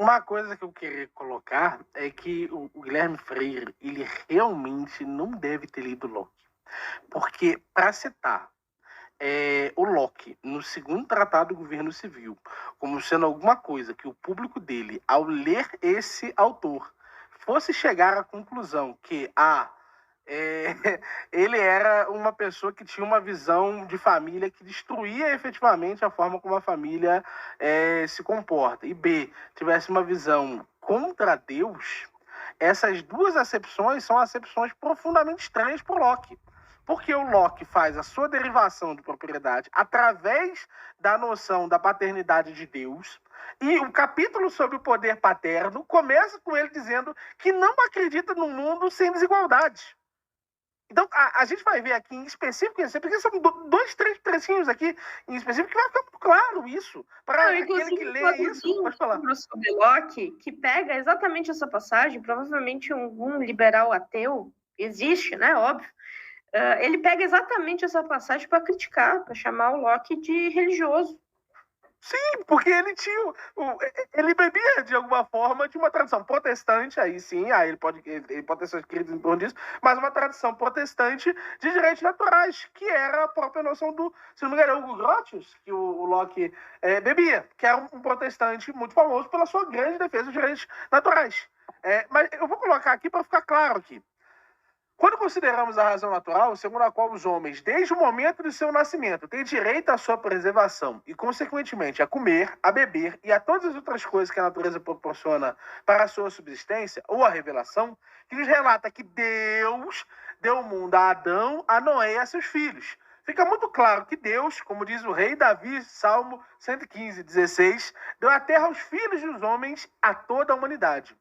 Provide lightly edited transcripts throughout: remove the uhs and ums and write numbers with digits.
Uma coisa que eu queria colocar é que o Guilherme Freire, ele realmente não deve ter lido Locke. Porque, para citar o Locke, no segundo Tratado do Governo Civil, como sendo alguma coisa que o público dele, ao ler esse autor, fosse chegar à conclusão que ele era uma pessoa que tinha uma visão de família que destruía efetivamente a forma como a família se comporta, e B, tivesse uma visão contra Deus, essas duas acepções são acepções profundamente estranhas para o Locke. Porque o Locke faz a sua derivação de propriedade através da noção da paternidade de Deus, e o capítulo sobre o poder paterno começa com ele dizendo que não acredita num mundo sem desigualdade. Então, a gente vai ver aqui em específico, porque são 2, 3 trecinhos aqui em específico, que vai ficar muito claro isso. Para aquele que lê isso, pode falar. Sobre Locke, que pega exatamente essa passagem, provavelmente um liberal ateu, existe, né, óbvio, ele pega exatamente essa passagem para criticar, para chamar o Locke de religioso. Sim, porque ele tinha. Ele bebia, de alguma forma, de uma tradição protestante, aí sim, ele pode ter seus críticos em torno disso, mas uma tradição protestante de direitos naturais, que era a própria noção do. Se não me engano, Hugo Grotius, que o Locke bebia, que era um protestante muito famoso pela sua grande defesa dos direitos naturais. Mas eu vou colocar aqui para ficar claro aqui. Quando consideramos a razão natural, segundo a qual os homens, desde o momento de seu nascimento, têm direito à sua preservação e, consequentemente, a comer, a beber e a todas as outras coisas que a natureza proporciona para a sua subsistência, ou a revelação, que nos relata que Deus deu o mundo a Adão, a Noé e a seus filhos. Fica muito claro que Deus, como diz o rei Davi, Salmo 115, 16, deu a terra aos filhos dos homens, a toda a humanidade.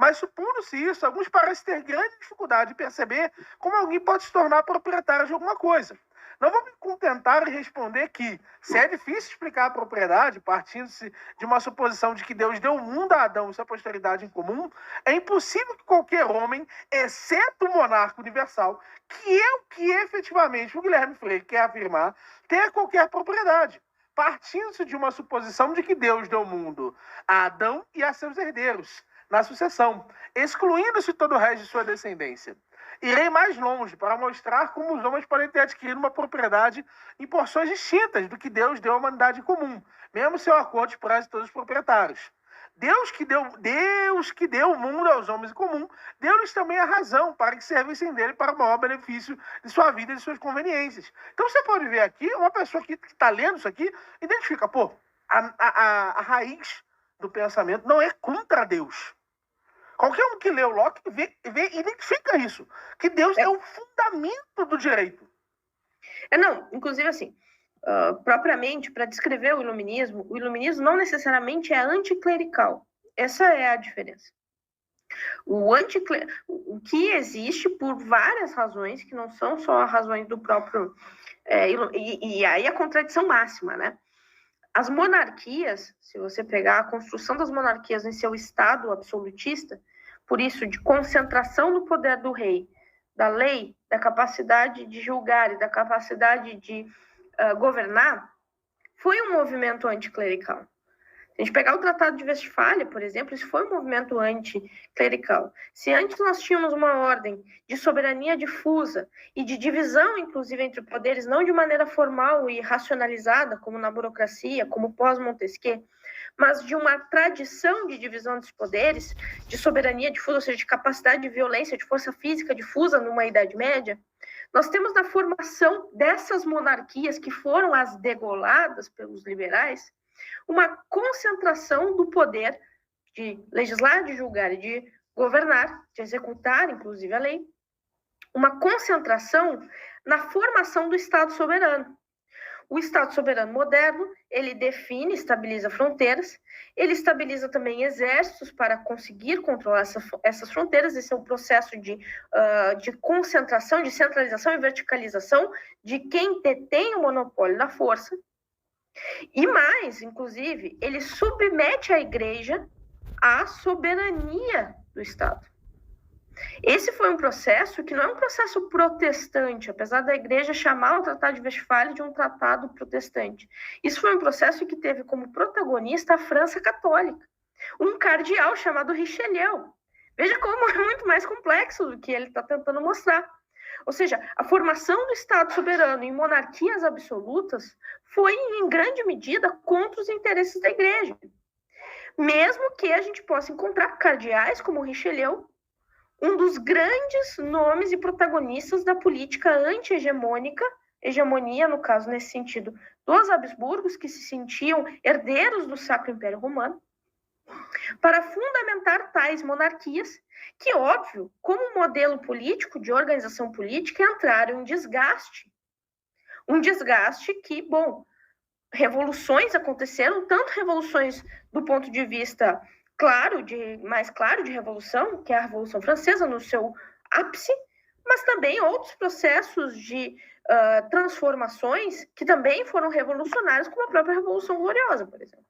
Mas, supondo-se isso, alguns parecem ter grande dificuldade de perceber como alguém pode se tornar proprietário de alguma coisa. Não vou me contentar em responder que, se é difícil explicar a propriedade, partindo-se de uma suposição de que Deus deu o mundo a Adão e sua posteridade em comum, é impossível que qualquer homem, exceto o monarca universal, que é o que efetivamente o Guilherme Freire quer afirmar, tenha qualquer propriedade. Partindo-se de uma suposição de que Deus deu o mundo a Adão e a seus herdeiros na sucessão, excluindo-se todo o resto de sua descendência. Irei mais longe para mostrar como os homens podem ter adquirido uma propriedade em porções distintas do que Deus deu à humanidade em comum, mesmo seu acordo de prazo de todos os proprietários. Deus que deu o mundo aos homens em comum, deu-lhes também a razão para que servissem dele para o maior benefício de sua vida e de suas conveniências. Então você pode ver aqui, uma pessoa que está lendo isso aqui, identifica, a raiz do pensamento não é contra Deus. Qualquer um que lê o Locke identifica isso, que Deus é o fundamento do direito. Não, inclusive assim, propriamente, para descrever o iluminismo não necessariamente é anticlerical. Essa é a diferença. O que existe por várias razões, que não são só razões do próprio... e aí a contradição máxima, né? As monarquias, se você pegar a construção das monarquias em seu estado absolutista, por isso, de concentração do poder do rei, da lei, da capacidade de julgar e da capacidade de governar, foi um movimento anticlerical. Se a gente pegar o Tratado de Westfália, por exemplo, isso foi um movimento anticlerical. Se antes nós tínhamos uma ordem de soberania difusa e de divisão, inclusive, entre poderes, não de maneira formal e racionalizada, como na burocracia, como pós-Montesquieu, mas de uma tradição de divisão dos poderes, de soberania difusa, ou seja, de capacidade de violência, de força física difusa numa Idade Média, nós temos na formação dessas monarquias que foram as degoladas pelos liberais, uma concentração do poder de legislar, de julgar e de governar, de executar, inclusive, a lei, uma concentração na formação do Estado soberano. O Estado soberano moderno, ele define, estabiliza fronteiras, ele estabiliza também exércitos para conseguir controlar essas fronteiras. Esse é um processo de concentração, de centralização e verticalização de quem detém o monopólio da força. E mais, inclusive, ele submete a igreja à soberania do Estado. Esse foi um processo que não é um processo protestante, apesar da igreja chamar o Tratado de Westfália de um tratado protestante. Isso foi um processo que teve como protagonista a França católica. um cardeal chamado Richelieu. Veja como é muito mais complexo do que ele está tentando mostrar. Ou seja, a formação do Estado soberano em monarquias absolutas foi, em grande medida, contra os interesses da Igreja. Mesmo que a gente possa encontrar cardeais como Richelieu, um dos grandes nomes e protagonistas da política anti-hegemônica, hegemonia, no caso, nesse sentido, dos Habsburgos, que se sentiam herdeiros do Sacro Império Romano, para fundamentar tais monarquias, que, óbvio, como modelo político, de organização política, entraram em desgaste. Um desgaste que, bom, revoluções aconteceram, tanto revoluções do ponto de vista mais claro de revolução, que é a Revolução Francesa no seu ápice, mas também outros processos de transformações que também foram revolucionários, como a própria Revolução Gloriosa, por exemplo.